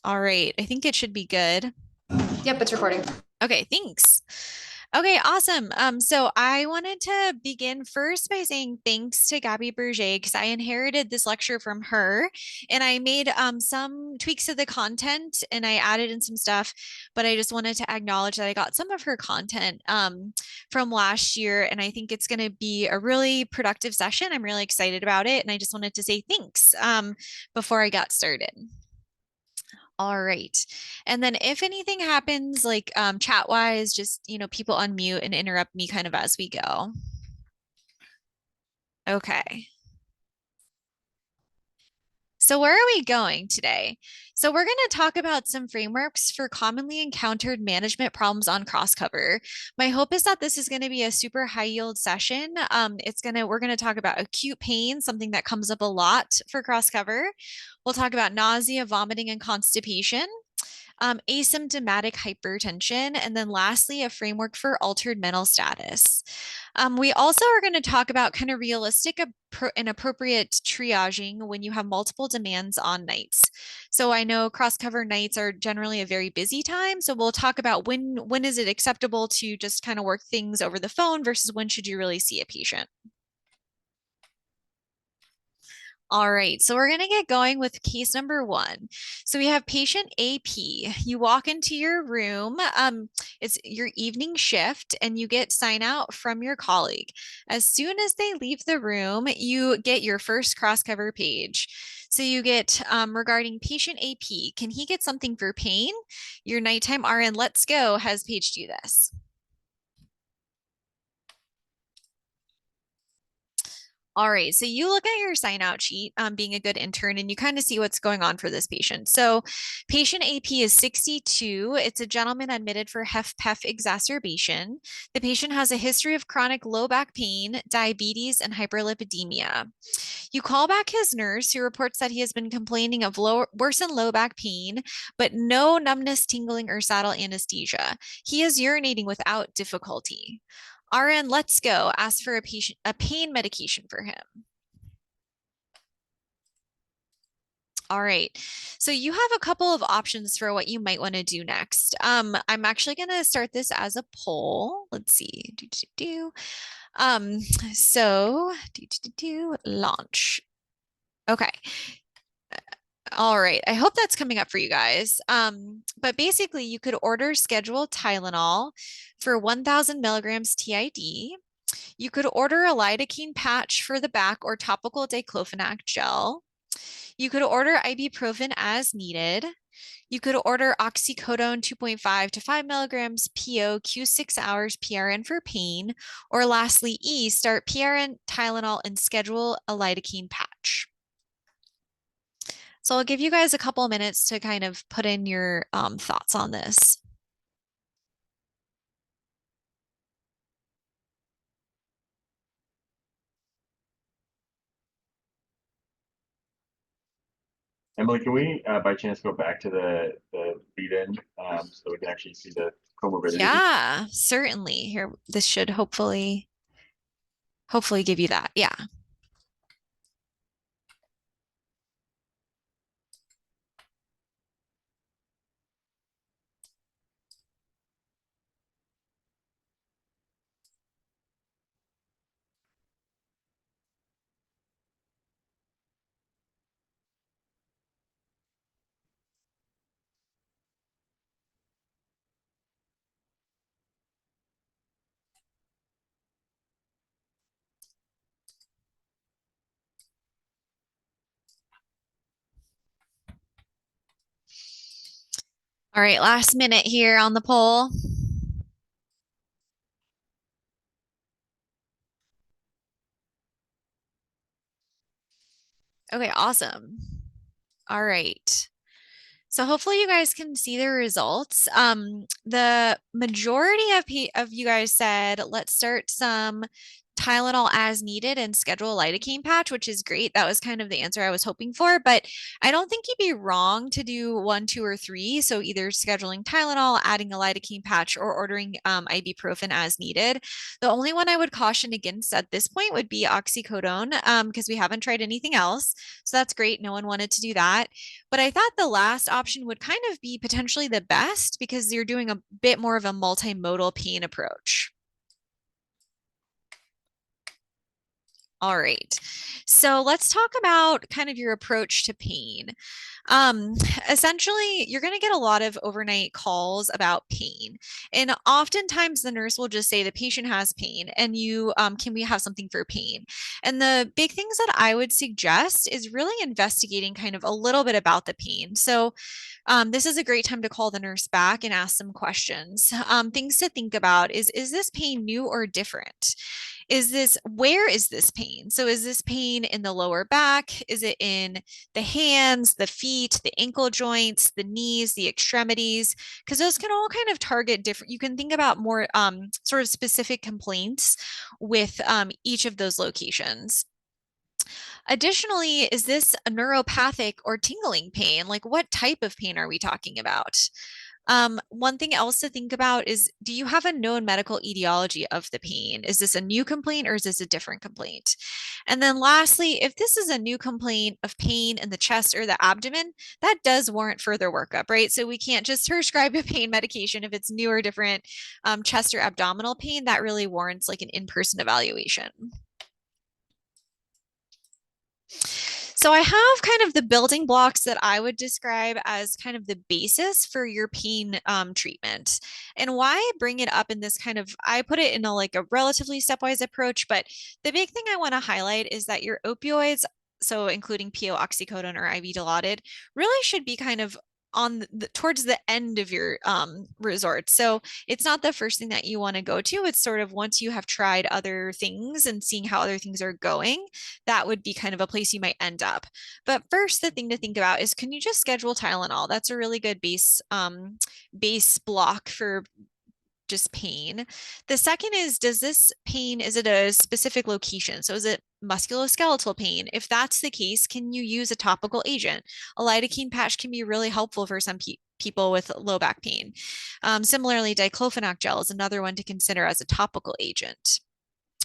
All right, I think it should be good. Yep, it's recording. Okay, thanks. Okay, awesome. So I wanted to begin first by saying thanks to Gabby Berger because I inherited this lecture from her and I made some tweaks to the content and I added in some stuff, but I just wanted to acknowledge that I got some of her content from last year and I think it's going to be a really productive session. I'm really excited about it and I just wanted to say thanks before I got started. All right. And then if anything happens, like chat wise, just, people unmute and interrupt me kind of as we go. Okay. So where are we going today? So we're going to talk about some frameworks for commonly encountered management problems on Crosscover. My hope is that this is going to be a super high yield session. We're going to talk about acute pain, something that comes up a lot for Crosscover. We'll talk about nausea, vomiting, and constipation. Asymptomatic hypertension, and then lastly, a framework for altered mental status. We also are going to talk about kind of realistic and appropriate triaging when you have multiple demands on nights. So I know cross cover nights are generally a very busy time. So we'll talk about when is it acceptable to just kind of work things over the phone versus when should you really see a patient. All right, so we're going to get going with case number one. So we have patient AP. You walk into your room, it's your evening shift, and you get sign out from your colleague. As soon as they leave the room, you get your first cross cover page. So you get regarding patient AP, can he get something for pain? Your nighttime RN Let's Go has paged you this. All right, so you look at your sign out sheet, being a good intern, and you kind of see what's going on for this patient. So, patient AP is 62. It's a gentleman admitted for HFpEF exacerbation. The patient has a history of chronic low back pain, diabetes, and hyperlipidemia. You call back his nurse, who reports that he has been complaining of worsened low back pain, but no numbness, tingling, or saddle anesthesia. He is urinating without difficulty. RN Let's Go ask for a pain medication for him. All right. So you have a couple of options for what you might want to do next. I'm actually going to start this as a poll. Let's see. Um, launch. Okay. All right. I hope that's coming up for you guys. But basically, you could order scheduled Tylenol for 1,000 milligrams TID. You could order a lidocaine patch for the back or topical diclofenac gel. You could order ibuprofen as needed. You could order oxycodone 2.5 to 5 milligrams PO Q6 hours PRN for pain. Or lastly, start PRN Tylenol and schedule a lidocaine patch. So I'll give you guys a couple of minutes to kind of put in your thoughts on this. Emily, can we by chance go back to the lead-in so we can actually see the comorbidity? Yeah, certainly. Here, this should hopefully give you that. Yeah. All right, last minute here on the poll. Okay, awesome. All right. So hopefully you guys can see the results. The majority of you guys said, let's start some Tylenol as needed and schedule a lidocaine patch, which is great. That was kind of the answer I was hoping for, but I don't think you'd be wrong to do one, two, or three. So either scheduling Tylenol, adding a lidocaine patch, or ordering ibuprofen as needed. The only one I would caution against at this point would be oxycodone, because we haven't tried anything else. So that's great. No one wanted to do that. But I thought the last option would kind of be potentially the best because you're doing a bit more of a multimodal pain approach. All right. So let's talk about kind of your approach to pain. Um, Essentially, you're going to get a lot of overnight calls about pain. And oftentimes the nurse will just say the patient has pain and can we have something for pain? And the big things that I would suggest is really investigating kind of a little bit about the pain. So this is a great time to call the nurse back and ask some questions. Things to think about is this pain new or different? Where is this pain? So is this pain in the lower back? Is it in the hands, the feet, the ankle joints, the knees, the extremities? Because those can all kind of target different, you can think about more sort of specific complaints with each of those locations. Additionally, is this a neuropathic or tingling pain? Like what type of pain are we talking about? One thing else to think about is, do you have a known medical etiology of the pain? Is this a new complaint or is this a different complaint? And then lastly, if this is a new complaint of pain in the chest or the abdomen, that does warrant further workup, right? So we can't just prescribe a pain medication if it's new or different chest or abdominal pain. That really warrants like an in-person evaluation. So I have kind of the building blocks that I would describe as kind of the basis for your pain treatment. And why I bring it up in this kind of, I put it in a like a relatively stepwise approach, but the big thing I want to highlight is that your opioids, so including PO, oxycodone, or IV Dilaudid, really should be kind of towards the end of your resort. So it's not the first thing that you want to go to. It's sort of once you have tried other things and seeing how other things are going, that would be kind of a place you might end up. But first, the thing to think about is, can you just schedule Tylenol? That's a really good base block for just pain. The second is, does this pain, is it a specific location? So is it musculoskeletal pain? If that's the case, can you use a topical agent? A lidocaine patch can be really helpful for some people with low back pain. Similarly, diclofenac gel is another one to consider as a topical agent.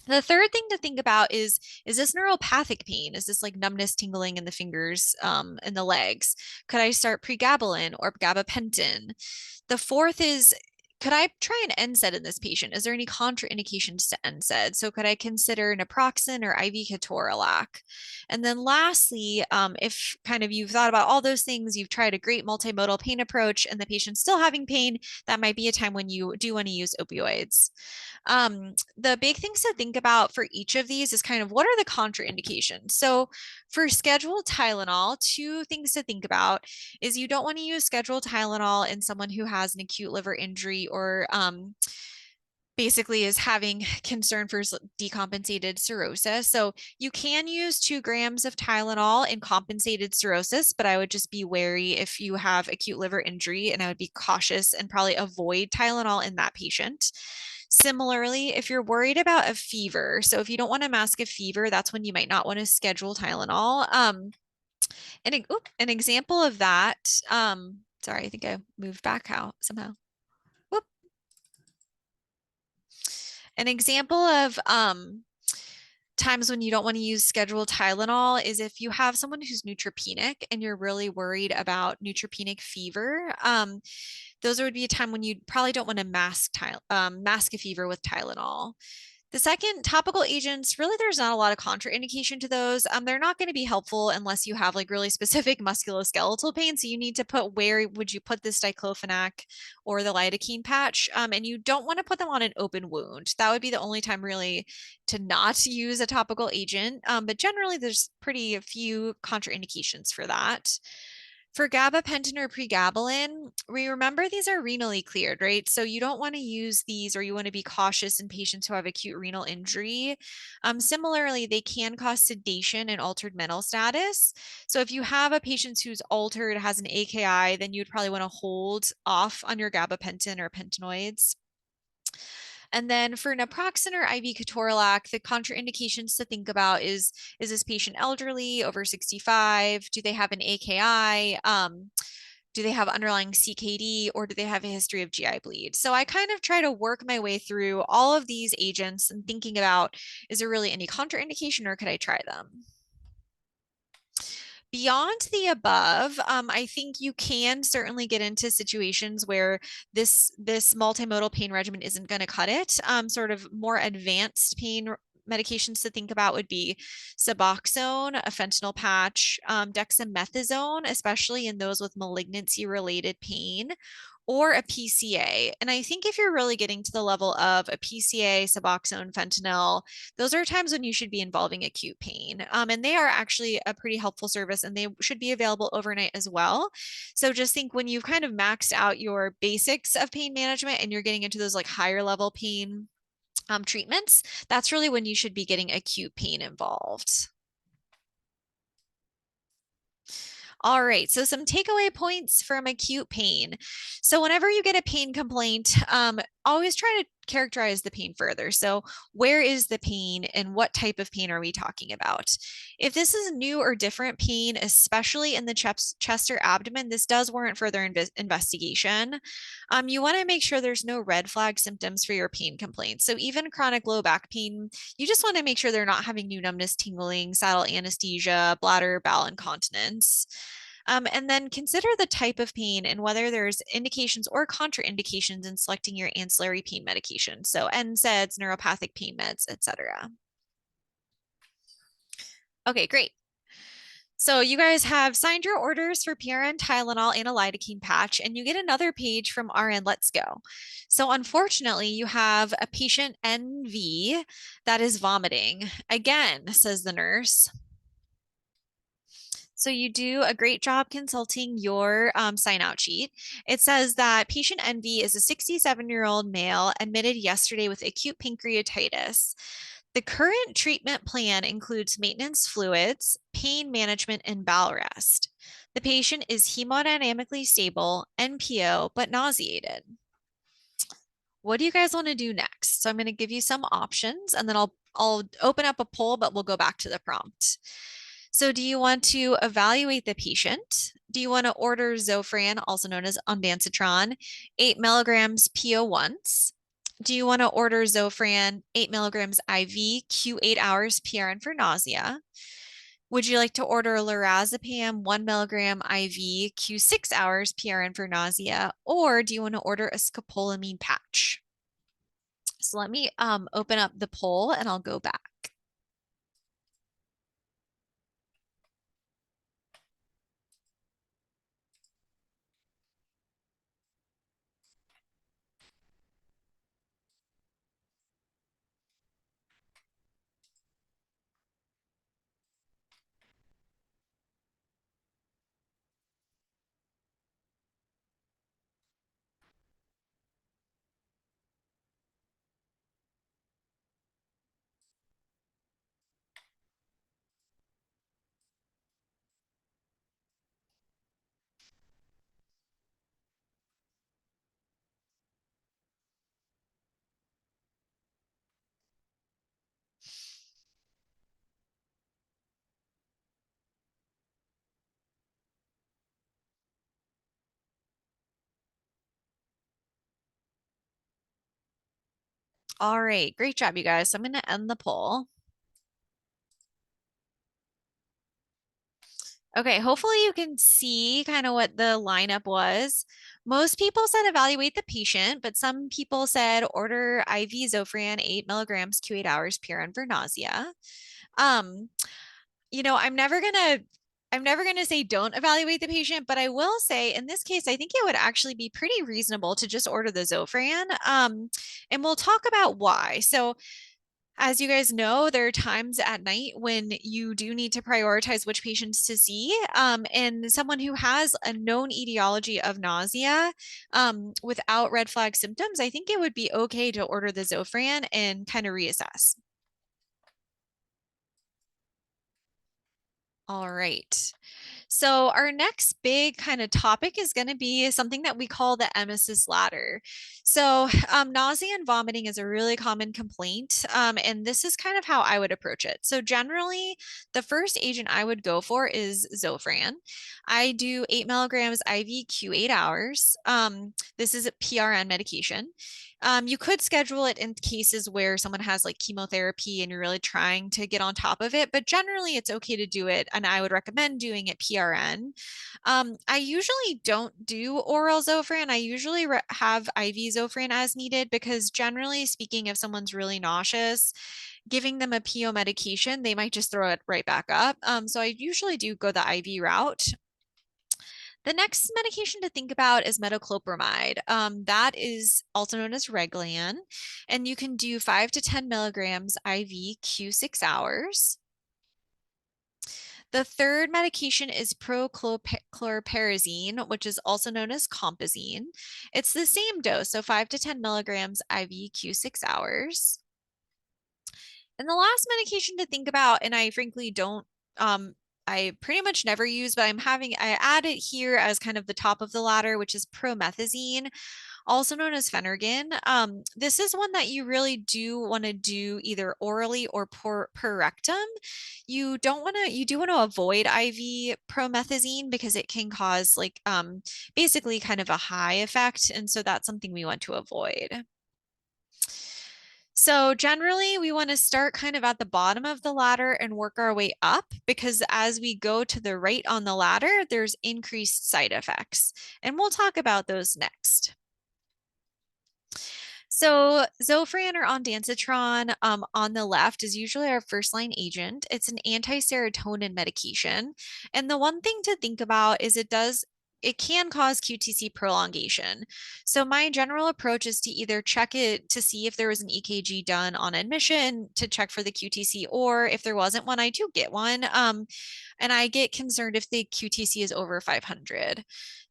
The third thing to think about is this neuropathic pain? Is this like numbness, tingling in the fingers, and the legs? Could I start pregabalin or gabapentin? The fourth is, could I try an NSAID in this patient? Is there any contraindications to NSAID? So could I consider naproxen or IV ketorolac? And then lastly, if kind of you've thought about all those things, you've tried a great multimodal pain approach and the patient's still having pain, that might be a time when you do want to use opioids. The big things to think about for each of these is kind of what are the contraindications? So for scheduled Tylenol, two things to think about is you don't want to use scheduled Tylenol in someone who has an acute liver injury or basically is having concern for decompensated cirrhosis. So you can use 2 grams of Tylenol in compensated cirrhosis, but I would just be wary if you have acute liver injury, and I would be cautious and probably avoid Tylenol in that patient. Similarly, if you're worried about a fever, so if you don't want to mask a fever, that's when you might not want to schedule Tylenol. An example of that, sorry, I think I moved back out somehow. Whoop. An example of times when you don't want to use scheduled Tylenol is if you have someone who's neutropenic and you're really worried about neutropenic fever. Those would be a time when you probably don't want to mask a fever with Tylenol. The second, topical agents, really there's not a lot of contraindication to those. They're not going to be helpful unless you have like really specific musculoskeletal pain. So you need to put, where would you put this diclofenac or the lidocaine patch? And you don't want to put them on an open wound. That would be the only time really to not use a topical agent. But generally there's pretty few contraindications for that. For gabapentin or pregabalin, we remember these are renally cleared, right? So you don't want to use these, or you want to be cautious in patients who have acute renal injury. Similarly, they can cause sedation and altered mental status. So if you have a patient who's altered, has an AKI, then you'd probably want to hold off on your gabapentin or pentanoids. And then for naproxen or IV ketorolac, the contraindications to think about is this patient elderly, over 65? Do they have an AKI? Do they have underlying CKD, or do they have a history of GI bleed? So I kind of try to work my way through all of these agents and thinking about, is there really any contraindication or could I try them? Beyond the above, I think you can certainly get into situations where this multimodal pain regimen isn't going to cut it. Sort of more advanced pain medications to think about would be Suboxone, a fentanyl patch, dexamethasone, especially in those with malignancy-related pain, or a PCA. And I think if you're really getting to the level of a PCA, Suboxone, fentanyl, those are times when you should be involving acute pain. And they are actually a pretty helpful service and they should be available overnight as well. So just think when you've kind of maxed out your basics of pain management and you're getting into those like higher level pain treatments, that's really when you should be getting acute pain involved. All right, so some takeaway points from acute pain. So whenever you get a pain complaint, always try to characterize the pain further. So where is the pain and what type of pain are we talking about? If this is new or different pain, especially in the chest or abdomen, this does warrant further investigation. You want to make sure there's no red flag symptoms for your pain complaints. So even chronic low back pain, you just want to make sure they're not having new numbness, tingling, saddle anesthesia, bladder, bowel incontinence. And then consider the type of pain and whether there's indications or contraindications in selecting your ancillary pain medication. So NSAIDs, neuropathic pain meds, etc. Okay, great. So you guys have signed your orders for PRN Tylenol and a lidocaine patch, and you get another page from RN Let's Go. So unfortunately, you have a patient NV that is vomiting. Again, says the nurse. So you do a great job consulting your sign out sheet. It says that patient NV is a 67-year-old male admitted yesterday with acute pancreatitis. The current treatment plan includes maintenance fluids, pain management, and bowel rest. The patient is hemodynamically stable, NPO, but nauseated. What do you guys want to do next? So I'm going to give you some options and then I'll open up a poll, but we'll go back to the prompt. So do you want to evaluate the patient? Do you want to order Zofran, also known as ondansetron, 8 milligrams PO once? Do you want to order Zofran 8 milligrams IV Q8 hours PRN for nausea? Would you like to order lorazepam 1 milligram IV Q6 hours PRN for nausea? Or do you want to order a scopolamine patch? So let me open up the poll and I'll go back. All right, great job, you guys. So I'm going to end the poll. Okay, hopefully you can see kind of what the lineup was. Most people said evaluate the patient, but some people said order IV Zofran 8 milligrams Q8 hours PRN for nausea. Um, I'm never gonna say don't evaluate the patient, but I will say in this case, I think it would actually be pretty reasonable to just order the Zofran. And we'll talk about why. So as you guys know, there are times at night when you do need to prioritize which patients to see. And someone who has a known etiology of nausea without red flag symptoms, I think it would be okay to order the Zofran and kind of reassess. All right. So our next big kind of topic is going to be something that we call the emesis ladder. So nausea and vomiting is a really common complaint, and this is kind of how I would approach it. So generally, the first agent I would go for is Zofran. I do 8 mg IV Q 8 hours. This is a PRN medication. You could schedule it in cases where someone has like chemotherapy and you're really trying to get on top of it, but generally it's okay to do it, and I would recommend doing it PRN. I usually don't do oral Zofran. I usually have IV Zofran as needed because generally speaking, if someone's really nauseous, giving them a PO medication, they might just throw it right back up. So I usually do go the IV route. The next medication to think about is metoclopramide. That is also known as Reglan, and you can do 5 to 10 mg IV Q 6 hours. The third medication is prochlorperazine, which is also known as Compazine. It's the same dose, so 5 to 10 mg IV Q 6 hours. And the last medication to think about, and I frankly don't, I pretty much never use, but I add it here as kind of the top of the ladder, which is promethazine, also known as Phenergan. This is one that you really do want to do either orally or per rectum. You do want to avoid IV promethazine because it can cause like basically kind of a high effect. And so that's something we want to avoid. So generally, we want to start kind of at the bottom of the ladder and work our way up because as we go to the right on the ladder, there's increased side effects. And we'll talk about those next. So Zofran or ondansetron on the left is usually our first line agent. It's an anti-serotonin medication. And the one thing to think about is it can cause QTC prolongation. So my general approach is to either check it to see if there was an EKG done on admission to check for the QTC, or if there wasn't one, I do get one. And I get concerned if the QTC is over 500.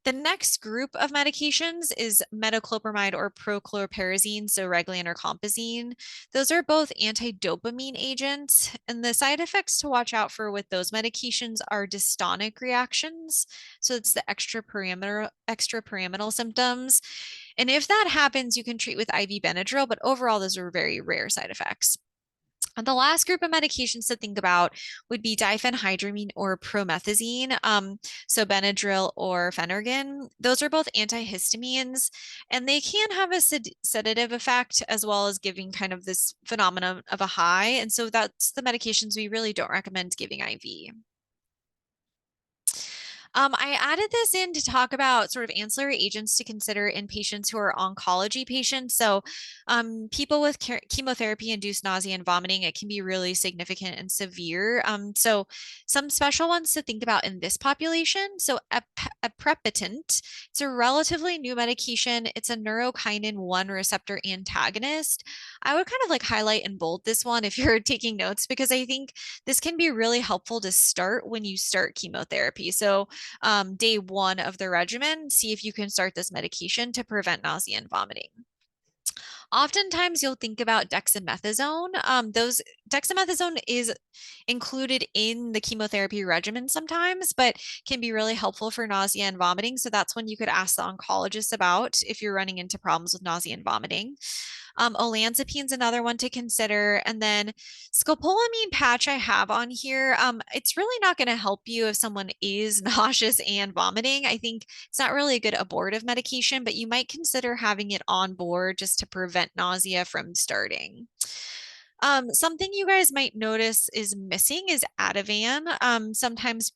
The next group of medications is metoclopramide or prochlorperazine, so Reglan or Compazine. Those are both anti-dopamine agents, and the side effects to watch out for with those medications are dystonic reactions. So it's the extrapyramidal symptoms. And if that happens, you can treat with IV Benadryl, but overall, those are very rare side effects. And the last group of medications to think about would be diphenhydramine or promethazine, so Benadryl or Phenergan. Those are both antihistamines, and they can have a sedative effect as well as giving kind of this phenomenon of a high. And so that's the medications we really don't recommend giving IV. I added this in to talk about sort of ancillary agents to consider in patients who are oncology patients. So, people with chemotherapy-induced nausea and vomiting, it can be really significant and severe. So, some special ones to think about in this population. So, aprepitant, it's a relatively new medication. It's a neurokinin 1 receptor antagonist. I would kind of like highlight and bold this one if you're taking notes because I think this can be really helpful to start when you start chemotherapy. So, day one of the regimen, see if you can start this medication to prevent nausea and vomiting. Oftentimes, you'll think about dexamethasone. Dexamethasone is included in the chemotherapy regimen sometimes, but can be really helpful for nausea and vomiting. So that's when you could ask the oncologist about if you're running into problems with nausea and vomiting. Olanzapine is another one to consider. And then scopolamine patch I have on here. It's really not going to help you if someone is nauseous and vomiting. I think it's not really a good abortive medication, but you might consider having it on board just to prevent nausea from starting. Something you guys might notice is missing is Ativan. Sometimes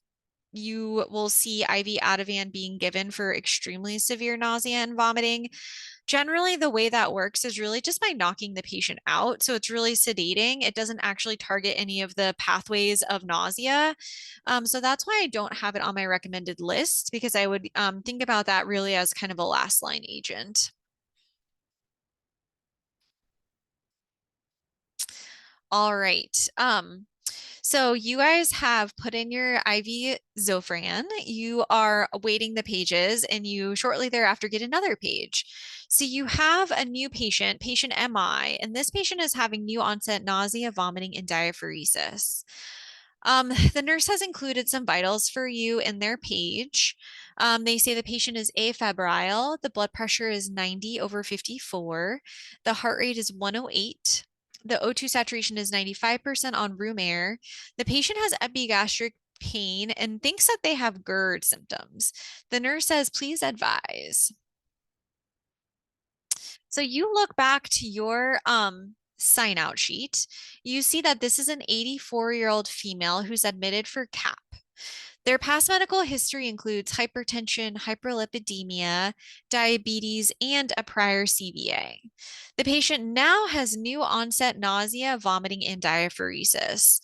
you will see IV Ativan being given for extremely severe nausea and vomiting. Generally, the way that works is really just by knocking the patient out. So it's really sedating. It doesn't actually target any of the pathways of nausea. So that's why I don't have it on my recommended list because I would think about that really as kind of a last line agent. All right. So you guys have put in your IV Zofran. You are awaiting the pages, and you shortly thereafter get another page. So you have a new patient, patient MI, and this patient is having new onset nausea, vomiting, and diaphoresis. The nurse has included some vitals for you in their page. They say the patient is afebrile, the blood pressure is 90 over 54, the heart rate is 108, the O2 saturation is 95% on room air. The patient has epigastric pain and thinks that they have GERD symptoms. The nurse says, please advise. So you look back to your sign out sheet, you see that this is an 84-year-old female who's admitted for CAP. Their past medical history includes hypertension, hyperlipidemia, diabetes, and a prior CVA. The patient now has new onset nausea, vomiting, and diaphoresis.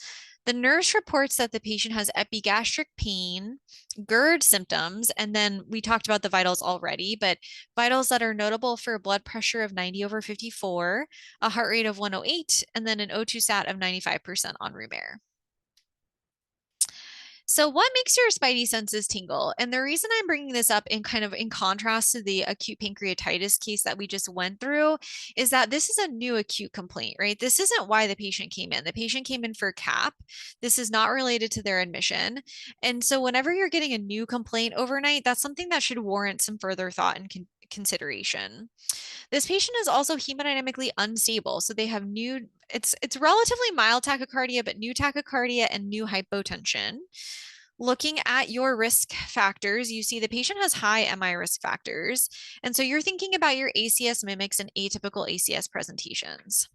The nurse reports that the patient has epigastric pain, GERD symptoms, and then we talked about the vitals already, but vitals that are notable for a blood pressure of 90 over 54, a heart rate of 108, and then an O2 sat of 95% on room air. So what makes your spidey senses tingle? And the reason I'm bringing this up in kind of in contrast to the acute pancreatitis case that we just went through is that this is a new acute complaint, right? This isn't why the patient came in. The patient came in for CAP. This is not related to their admission. And so whenever you're getting a new complaint overnight, that's something that should warrant some further thought and consideration. This patient is also hemodynamically unstable. So they have new, it's relatively mild tachycardia, but new tachycardia and new hypotension. Looking at your risk factors, you see the patient has high MI risk factors. And so you're thinking about your ACS mimics and atypical ACS presentations.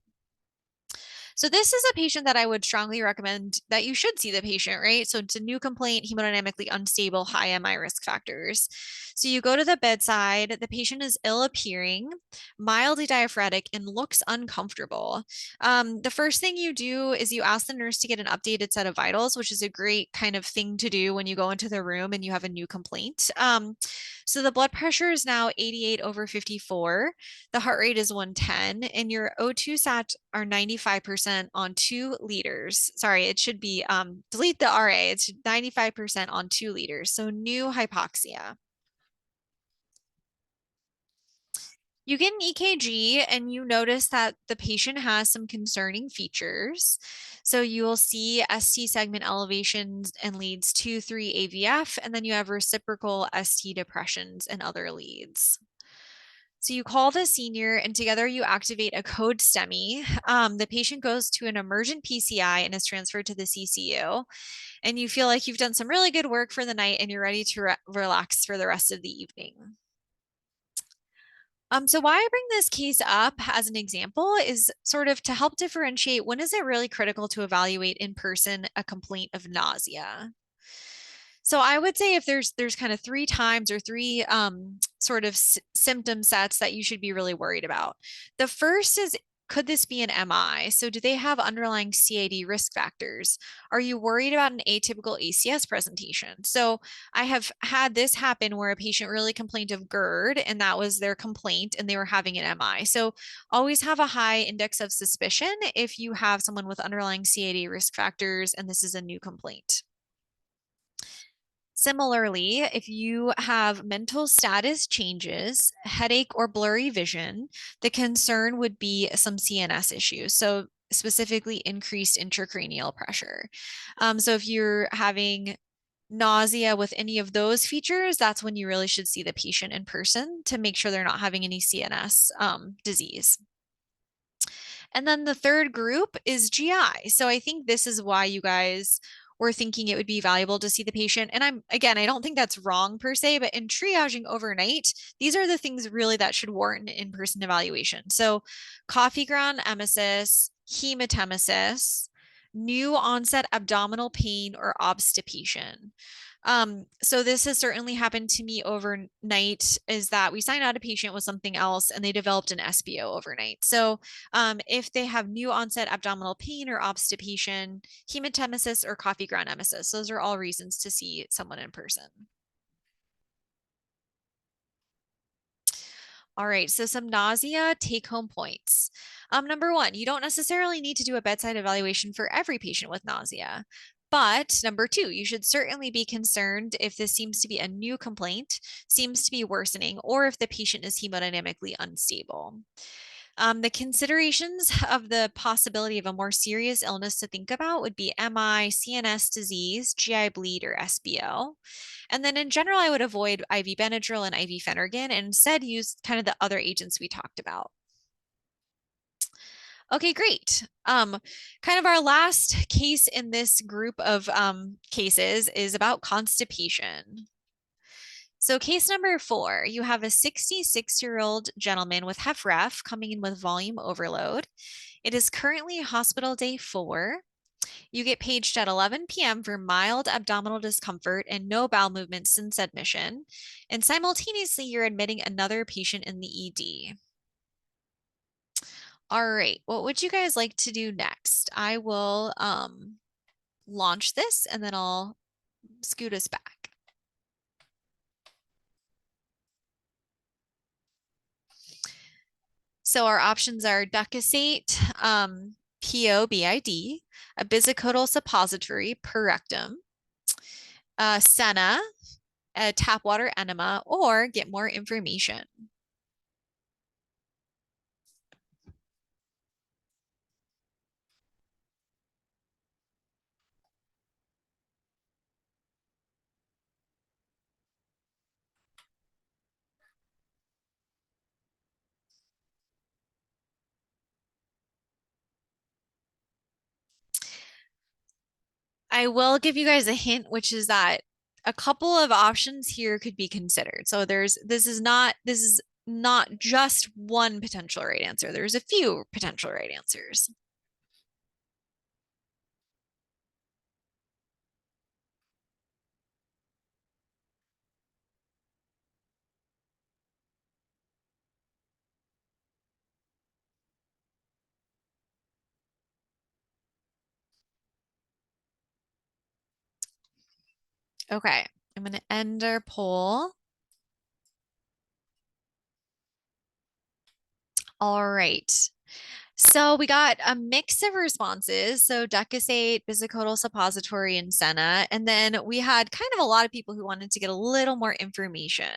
So this is a patient that I would strongly recommend that you should see the patient, right? So it's a new complaint, hemodynamically unstable, high MI risk factors. So you go to the bedside, the patient is ill appearing, mildly diaphoretic, and looks uncomfortable. The first thing you do is you ask the nurse to get an updated set of vitals, which is a great kind of thing to do when you go into the room and you have a new complaint. So the blood pressure is now 88 over 54. The heart rate is 110, and your O2 sat are 95% on 2 liters. Sorry, it should be delete the RA. It's 95% on 2 liters. So new hypoxia. You get an EKG and you notice that the patient has some concerning features. So you will see ST segment elevations and leads 2, 3 AVF, and then you have reciprocal ST depressions and other leads. So you call the senior and together you activate a code STEMI. The patient goes to an emergent PCI and is transferred to the CCU. And you feel like you've done some really good work for the night and you're ready to relax for the rest of the evening. So why I bring this case up as an example is sort of to help differentiate when is it really critical to evaluate in person a complaint of nausea. So I would say if there's kind of 3 times or 3 sort of symptom sets that you should be really worried about. The first is, could this be an MI? So do they have underlying CAD risk factors? Are you worried about an atypical ACS presentation? So I have had this happen where a patient really complained of GERD and that was their complaint and they were having an MI. So always have a high index of suspicion if you have someone with underlying CAD risk factors and this is a new complaint. Similarly, if you have mental status changes, headache, or blurry vision, the concern would be some CNS issues. So specifically increased intracranial pressure. So if you're having nausea with any of those features, that's when you really should see the patient in person to make sure they're not having any CNS disease. And then the third group is GI. So I think this is why you guys were thinking it would be valuable to see the patient. And I don't think that's wrong per se, but in triaging overnight, these are the things really that should warrant an in-person evaluation. So coffee ground emesis, hematemesis, new onset abdominal pain or obstipation. So this has certainly happened to me overnight is that we signed out a patient with something else and they developed an SBO overnight. So if they have new onset abdominal pain or obstipation, hematemesis or coffee ground emesis, those are all reasons to see someone in person. All right, so some nausea take home points. Number one, you don't necessarily need to do a bedside evaluation for every patient with nausea. But number two, you should certainly be concerned if this seems to be a new complaint, seems to be worsening, or if the patient is hemodynamically unstable. The considerations of the possibility of a more serious illness to think about would be MI, CNS disease, GI bleed, or SBO. And then in general, I would avoid IV Benadryl and IV Phenergan and instead use kind of the other agents we talked about. Okay, great. Kind of our last case in this group of cases is about constipation. So case number 4, you have a 66-year-old gentleman with HFrEF coming in with volume overload. It is currently hospital day 4. You get paged at 11 p.m. for mild abdominal discomfort and no bowel movement since admission. And simultaneously, you're admitting another patient in the ED. All right, what would you guys like to do next? I will launch this and then I'll scoot us back. So our options are Ducasate, POBID, a bisacodyl suppository per rectum, Senna, a tap water enema, or get more information. I will give you guys a hint, which is that a couple of options here could be considered. So this is not just one potential right answer. There's a few potential right answers. Okay, I'm going to end our poll. All right. So we got a mix of responses. So Decusate, Bisacodyl suppository, and Senna. And then we had kind of a lot of people who wanted to get a little more information.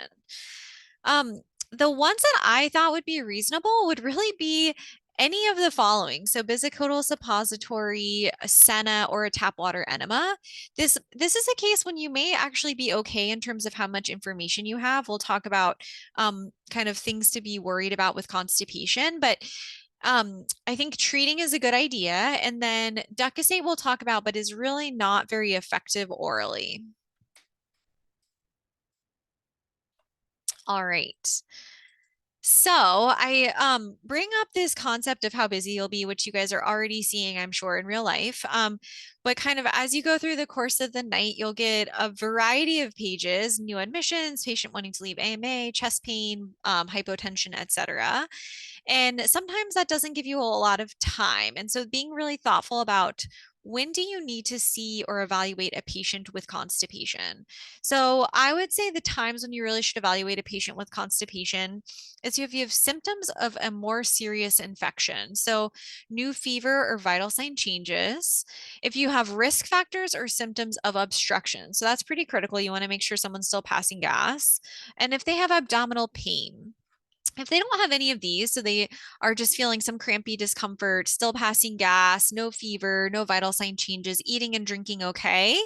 Um, the ones that I thought would be reasonable would really be any of the following. So bisacodyl suppository, a Senna, or a tap water enema. This is a case when you may actually be okay in terms of how much information you have. We'll talk about kind of things to be worried about with constipation, but I think treating is a good idea. And then Decusate we'll talk about, but is really not very effective orally. All right. So I bring up this concept of how busy you'll be, which you guys are already seeing, I'm sure, in real life. But kind of as you go through the course of the night, you'll get a variety of pages, new admissions, patient wanting to leave AMA, chest pain, hypotension, etc. And sometimes that doesn't give you a lot of time. And so being really thoughtful about when do you need to see or evaluate a patient with constipation? So I would say the times when you really should evaluate a patient with constipation is if you have symptoms of a more serious infection. So new fever or vital sign changes. If you have risk factors or symptoms of obstruction. So that's pretty critical. You want to make sure someone's still passing gas. And if they have abdominal pain. If they don't have any of these, so they are just feeling some crampy discomfort, still passing gas, no fever, no vital sign changes, eating and drinking okay,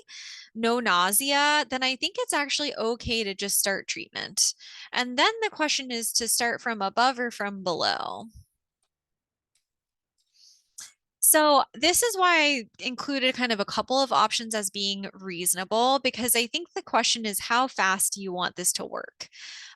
no nausea, then I think it's actually okay to just start treatment. And then the question is to start from above or from below. So this is why I included kind of a couple of options as being reasonable, because I think the question is how fast do you want this to work?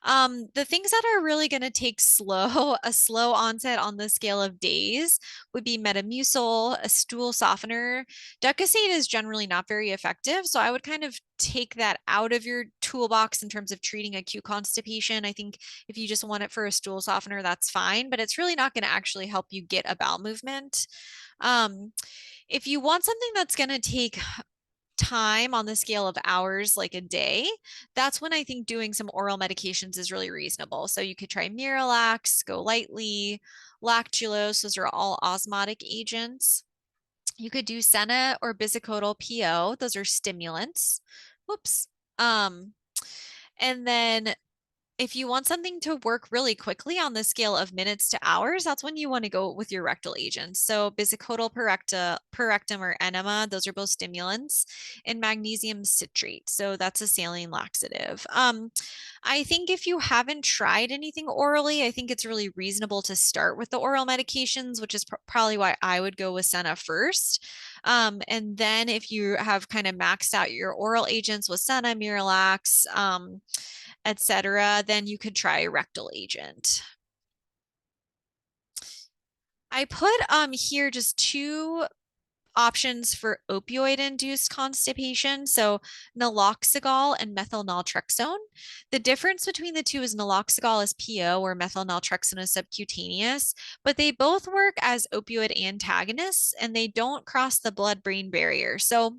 The things that are really going to take a slow onset on the scale of days would be Metamucil, a stool softener. Decusate is generally not very effective, so I would kind of take that out of your toolbox in terms of treating acute constipation. I think if you just want it for a stool softener, that's fine, but it's really not going to actually help you get a bowel movement. Um, if you want something that's going to take time on the scale of hours, like a day, that's when I think doing some oral medications is really reasonable. So you could try Miralax, GoLytely, Lactulose. Those are all osmotic agents. You could do Senna or Bisacodyl PO. Those are stimulants. Whoops. And then if you want something to work really quickly on the scale of minutes to hours, that's when you want to go with your rectal agents. So bisacodyl pyrrectum or enema, those are both stimulants, and magnesium citrate. So that's a saline laxative. I think if you haven't tried anything orally, I think it's really reasonable to start with the oral medications, which is probably why I would go with Senna first. And then if you have kind of maxed out your oral agents with Senna, Miralax, etc., then you could try a rectal agent. I put here just two options for opioid-induced constipation. So naloxegol and methylnaltrexone. The difference between the two is naloxegol is PO or methylnaltrexone is subcutaneous, but they both work as opioid antagonists and they don't cross the blood-brain barrier. So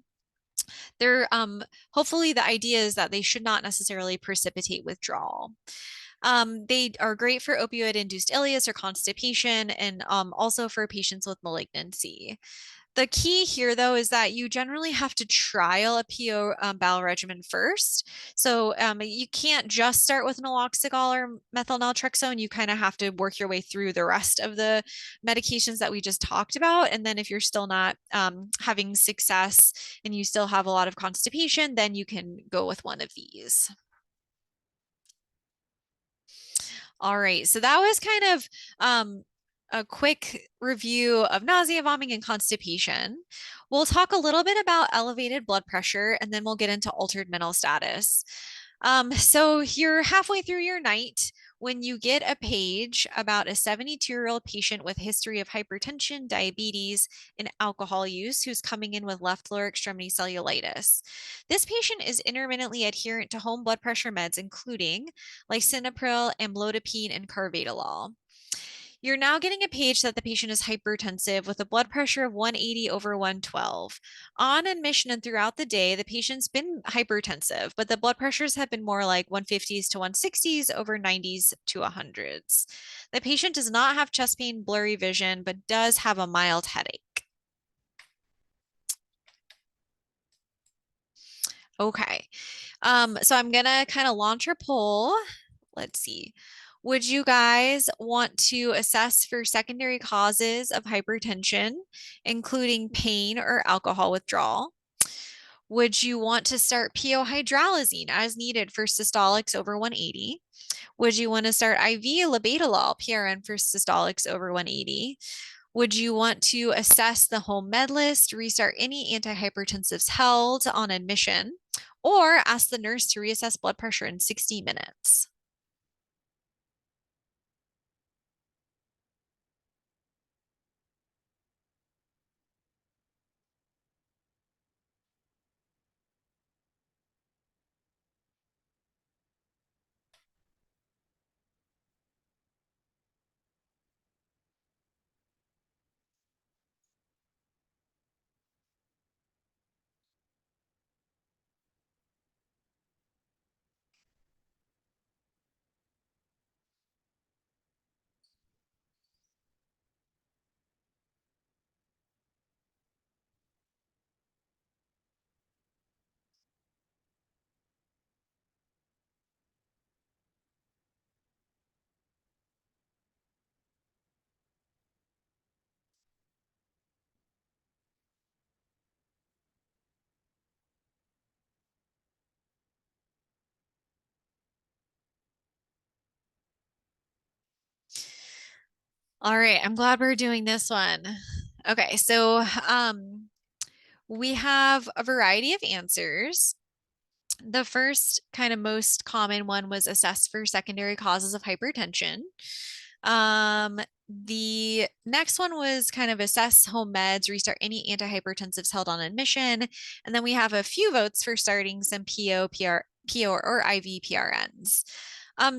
they're hopefully the idea is that they should not necessarily precipitate withdrawal. They are great for opioid-induced ileus or constipation and also for patients with malignancy. The key here, though, is that you generally have to trial a PO bowel regimen first. So you can't just start with naloxegol or methylnaltrexone. You kind of have to work your way through the rest of the medications that we just talked about. And then if you're still not having success and you still have a lot of constipation, then you can go with one of these. All right, so that was kind of a quick review of nausea, vomiting, and constipation. We'll talk a little bit about elevated blood pressure, and then we'll get into altered mental status. So you're halfway through your night when you get a page about a 72-year-old patient with history of hypertension, diabetes, and alcohol use who's coming in with left lower extremity cellulitis. This patient is intermittently adherent to home blood pressure meds, including lisinopril, amlodipine, and carvedilol. You're now getting a page that the patient is hypertensive with a blood pressure of 180 over 112. On admission and throughout the day, the patient's been hypertensive, but the blood pressures have been more like 150s to 160s over 90s to 100s. The patient does not have chest pain, blurry vision, but does have a mild headache. Okay. So I'm gonna kind of launch our poll. Let's see. Would you guys want to assess for secondary causes of hypertension, including pain or alcohol withdrawal? Would you want to start PO hydralazine as needed for systolics over 180? Would you want to start IV labetalol PRN for systolics over 180? Would you want to assess the home med list, restart any antihypertensives held on admission, or ask the nurse to reassess blood pressure in 60 minutes? All right, I'm glad we're doing this one. Okay, so we have a variety of answers. The first kind of most common one was assessed for secondary causes of hypertension. The next one was kind of assess home meds, restart any antihypertensives held on admission. And then we have a few votes for starting some PO or IV PRNs.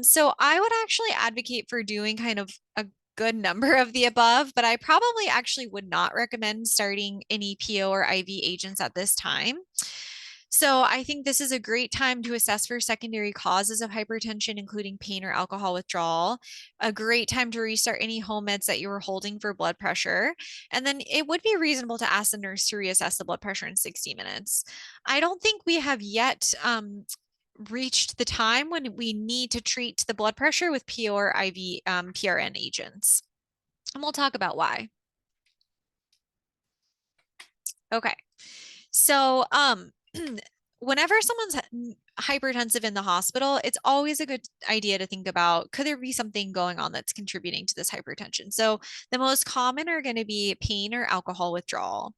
So I would actually advocate for doing kind of a good number of the above, but I probably actually would not recommend starting any PO or IV agents at this time. So I think this is a great time to assess for secondary causes of hypertension, including pain or alcohol withdrawal. A great time to restart any home meds that you were holding for blood pressure. And then it would be reasonable to ask the nurse to reassess the blood pressure in 60 minutes. I don't think we have yet reached the time when we need to treat the blood pressure with PO or IV PRN agents. And we'll talk about why. Okay. So, whenever someone's hypertensive in the hospital, it's always a good idea to think about, could there be something going on that's contributing to this hypertension? So the most common are going to be pain or alcohol withdrawal.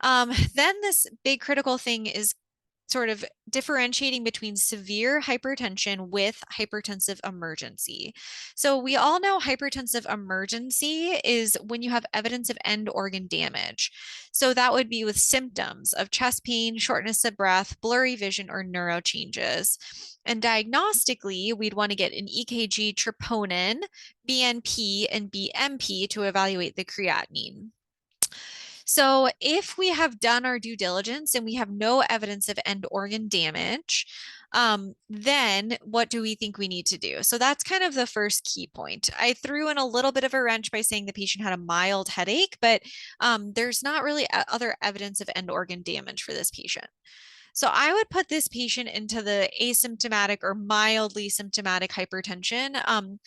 Then this big critical thing is sort of differentiating between severe hypertension with hypertensive emergency. So we all know hypertensive emergency is when you have evidence of end organ damage. So that would be with symptoms of chest pain, shortness of breath, blurry vision, or neuro changes. And diagnostically, we'd want to get an EKG, troponin, BNP, and BMP to evaluate the creatinine. So if we have done our due diligence and we have no evidence of end organ damage, then what do we think we need to do? So that's kind of the first key point. I threw in a little bit of a wrench by saying the patient had a mild headache, but there's not really other evidence of end organ damage for this patient. So I would put this patient into the asymptomatic or mildly symptomatic hypertension.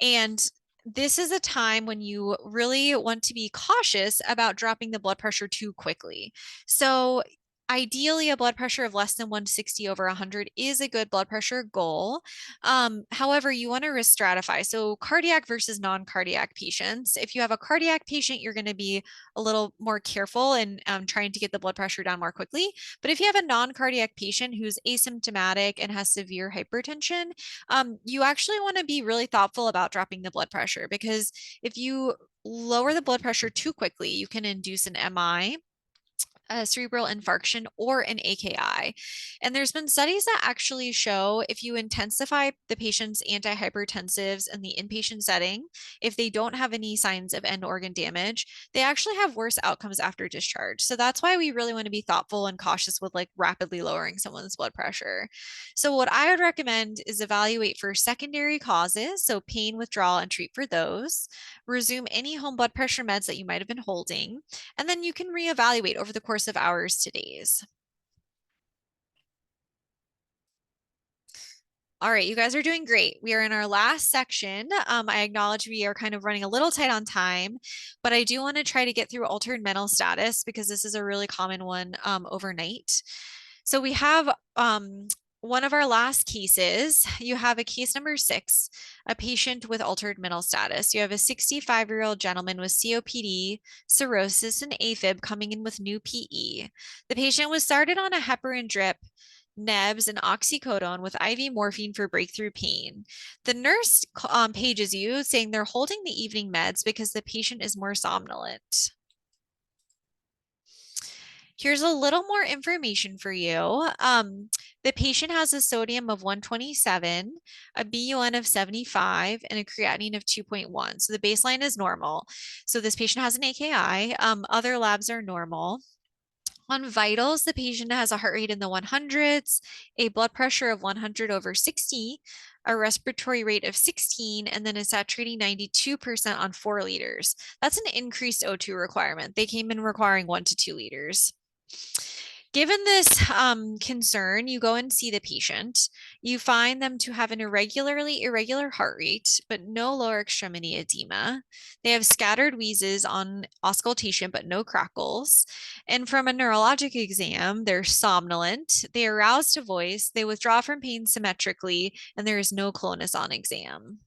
And this is a time when you really want to be cautious about dropping the blood pressure too quickly. So ideally, a blood pressure of less than 160 over 100 is a good blood pressure goal. However, you want to risk stratify. So cardiac versus non-cardiac patients. If you have a cardiac patient, you're going to be a little more careful in trying to get the blood pressure down more quickly. But if you have a non-cardiac patient who's asymptomatic and has severe hypertension, you actually want to be really thoughtful about dropping the blood pressure, because if you lower the blood pressure too quickly, you can induce an MI, a cerebral infarction, or an AKI. And there's been studies that actually show if you intensify the patient's antihypertensives in the inpatient setting, if they don't have any signs of end organ damage, they actually have worse outcomes after discharge. So that's why we really want to be thoughtful and cautious with like rapidly lowering someone's blood pressure. So what I would recommend is evaluate for secondary causes, so pain, withdrawal, and treat for those. Resume any home blood pressure meds that you might have been holding, and then you can reevaluate over the course of hours to days. All right, you guys are doing great. We are in our last section. I acknowledge we are kind of running a little tight on time, but I do want to try to get through altered mental status because this is a really common one overnight. So we have one of our last cases. You have a case number 6, a patient with altered mental status. You have a 65-year-old gentleman with COPD, cirrhosis, and AFib coming in with new PE. The patient was started on a heparin drip, nebs, and oxycodone with IV morphine for breakthrough pain. The nurse pages you saying they're holding the evening meds because the patient is more somnolent. Here's a little more information for you. The patient has a sodium of 127, a BUN of 75, and a creatinine of 2.1. So the baseline is normal. So this patient has an AKI. Other labs are normal. On vitals, the patient has a heart rate in the 100s, a blood pressure of 100 over 60, a respiratory rate of 16, and then a saturating 92% on 4 liters. That's an increased O2 requirement. They came in requiring 1 to 2 liters. Given this concern, you go and see the patient. You find them to have an irregular heart rate, but no lower extremity edema. They have scattered wheezes on auscultation, but no crackles. And from a neurologic exam, they're somnolent, they arouse to voice, they withdraw from pain symmetrically, and there is no clonus on exam.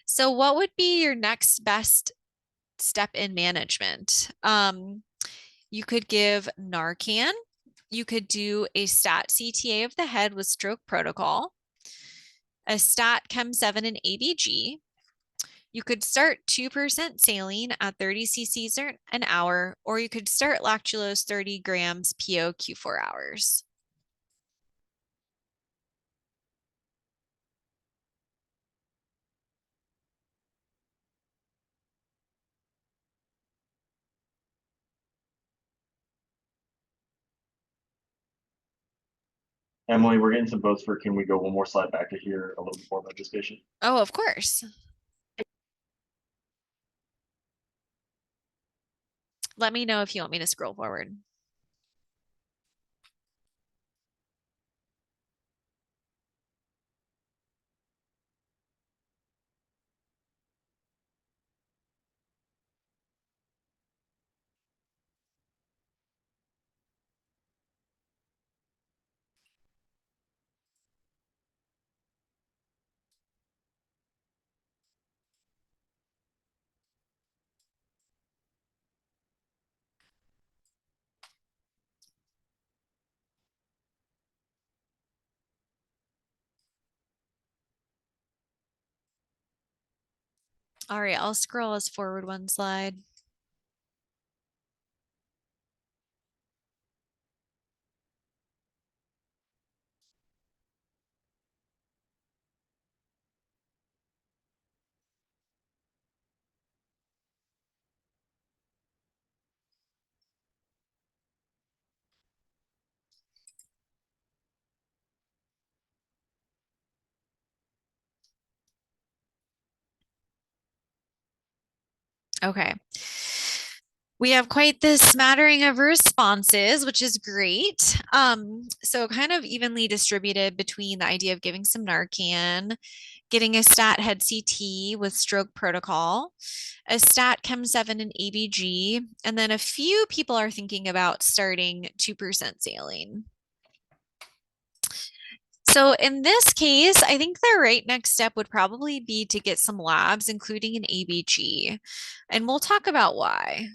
So what would be your next best step in management? You could give Narcan. You could do a stat CTA of the head with stroke protocol, a stat Chem7 and ABG. You could start 2% saline at 30 cc's an hour, or you could start lactulose 30 grams PO Q4 hours. Emily, we're getting some votes for, can we go one more slide back to hear a little bit more about this patient? Oh, of course. Let me know if you want me to scroll forward. All right, I'll scroll us forward one slide. Okay. We have quite the smattering of responses, which is great. So kind of evenly distributed between the idea of giving some Narcan, getting a stat head CT with stroke protocol, a stat Chem7 and ABG, and then a few people are thinking about starting 2% saline. So in this case, I think the right next step would probably be to get some labs, including an ABG, and we'll talk about why.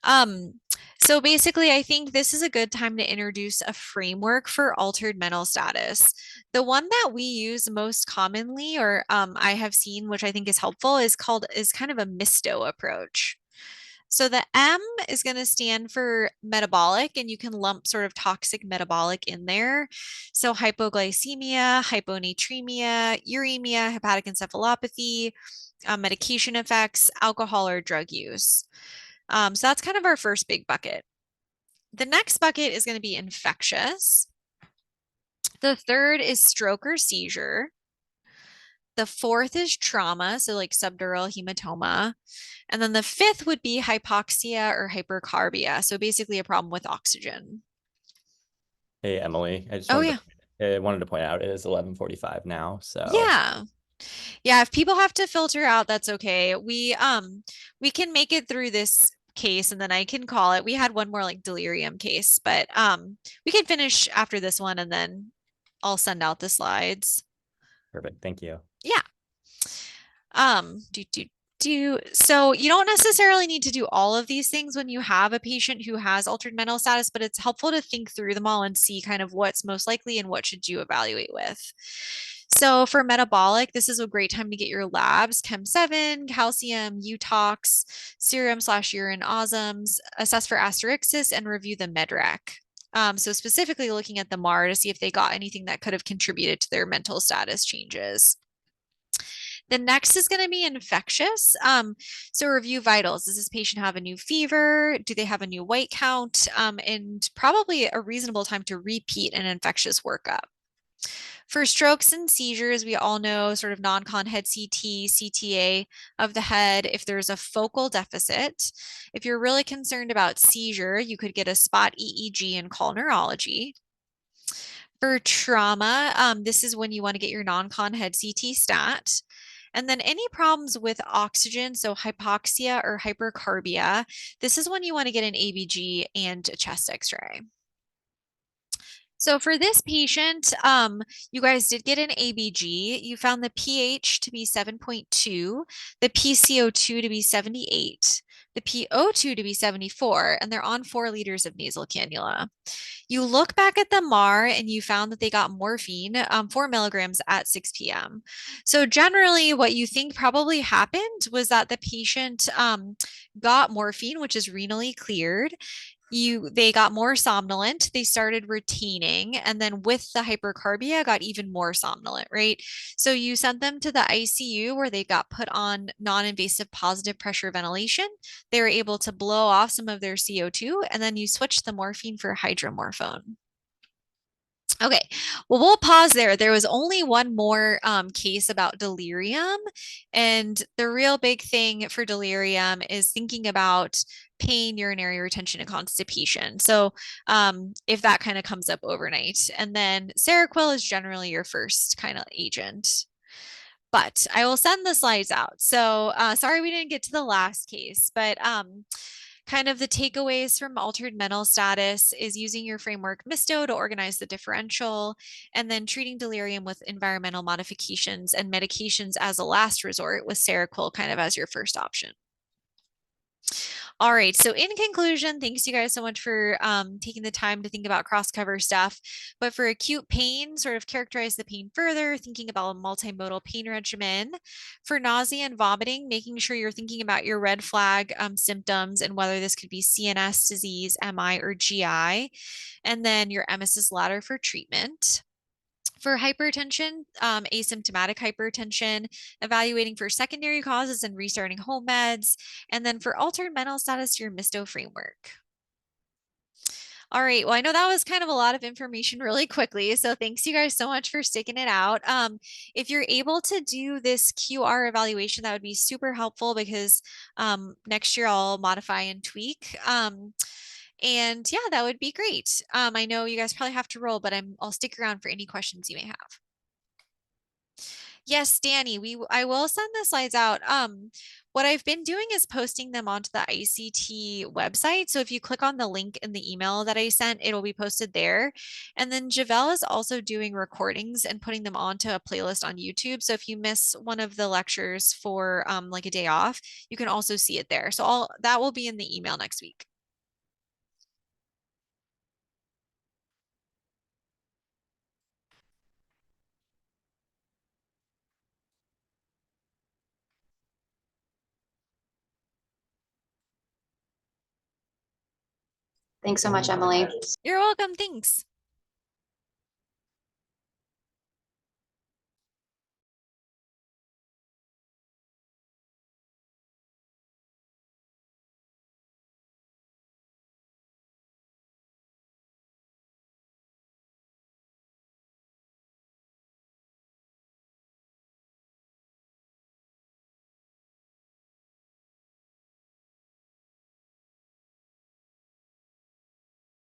Um, so basically, I think this is a good time to introduce a framework for altered mental status. The one that we use most commonly, or I have seen, which I think is helpful, is kind of a MISTO approach. So the M is going to stand for metabolic, and you can lump sort of toxic metabolic in there. So hypoglycemia, hyponatremia, uremia, hepatic encephalopathy, medication effects, alcohol or drug use. So that's kind of our first big bucket. The next bucket is going to be infectious. The third is stroke or seizure. The fourth is trauma, so like subdural hematoma. And then the fifth would be hypoxia or hypercarbia, so basically a problem with oxygen. Hey, Emily, Oh, yeah. I wanted to point out it is 11:45 now, so Yeah. Yeah, if people have to filter out, that's okay. We can make it through this case and then I can call it. We had one more like delirium case, but we can finish after this one and then I'll send out the slides. perfect. Thank you. Yeah. Do do do. So you don't necessarily need to do all of these things when you have a patient who has altered mental status, but it's helpful to think through them all and see kind of what's most likely and what should you evaluate with. So for metabolic, this is a great time to get your labs, Chem7, calcium, Utox, serum/urine osms, assess for asterixis, and review the MedRec. So specifically looking at the MAR to see if they got anything that could have contributed to their mental status changes. The next is going to be infectious. So review vitals. Does this patient have a new fever? Do they have a new white count? And probably a reasonable time to repeat an infectious workup. For strokes and seizures, we all know sort of non-con head CT, CTA of the head if there's a focal deficit. If you're really concerned about seizure, you could get a spot EEG and call neurology. For trauma, this is when you want to get your non-con head CT stat. And then any problems with oxygen, so hypoxia or hypercarbia, this is when you want to get an ABG and a chest x-ray. So for this patient, you guys did get an ABG. You found the pH to be 7.2, the PCO2 to be 78, the PO2 to be 74, and they're on 4 liters of nasal cannula. You look back at the MAR and you found that they got morphine, 4 milligrams at 6 p.m. So generally what you think probably happened was that the patient got morphine, which is renally cleared. They got more somnolent, they started retaining, and then with the hypercarbia got even more somnolent, right? So you sent them to the ICU where they got put on non-invasive positive pressure ventilation. They were able to blow off some of their CO2, and then you switched the morphine for hydromorphone. Okay, well, we'll pause there. There was only one more case about delirium. And the real big thing for delirium is thinking about pain, urinary retention, and constipation. So if that kind of comes up overnight. And then Seroquel is generally your first kind of agent. But I will send the slides out. So sorry we didn't get to the last case, but kind of the takeaways from altered mental status is using your framework MISTO to organize the differential, and then treating delirium with environmental modifications and medications as a last resort with Seroquel kind of as your first option. All right. So in conclusion, thanks you guys so much for taking the time to think about cross cover stuff. But for acute pain, sort of characterize the pain further, thinking about a multimodal pain regimen. For nausea and vomiting, making sure you're thinking about your red flag symptoms and whether this could be CNS disease, MI, or GI. And then your emesis ladder for treatment. For hypertension, asymptomatic hypertension, evaluating for secondary causes and restarting home meds. And then for altered mental status, your MISTO framework. All right. Well, I know that was kind of a lot of information really quickly. So thanks you guys so much for sticking it out. If you're able to do this QR evaluation, that would be super helpful because next year I'll modify and tweak. And yeah, that would be great. I know you guys probably have to roll, but I'll stick around for any questions you may have. Yes, Danny, I will send the slides out. What I've been doing is posting them onto the ICT website. So if you click on the link in the email that I sent, it'll be posted there. And then Javel is also doing recordings and putting them onto a playlist on YouTube. So if you miss one of the lectures for like a day off, you can also see it there. So all that will be in the email next week. Thanks so much, Emily. You're welcome. Thanks.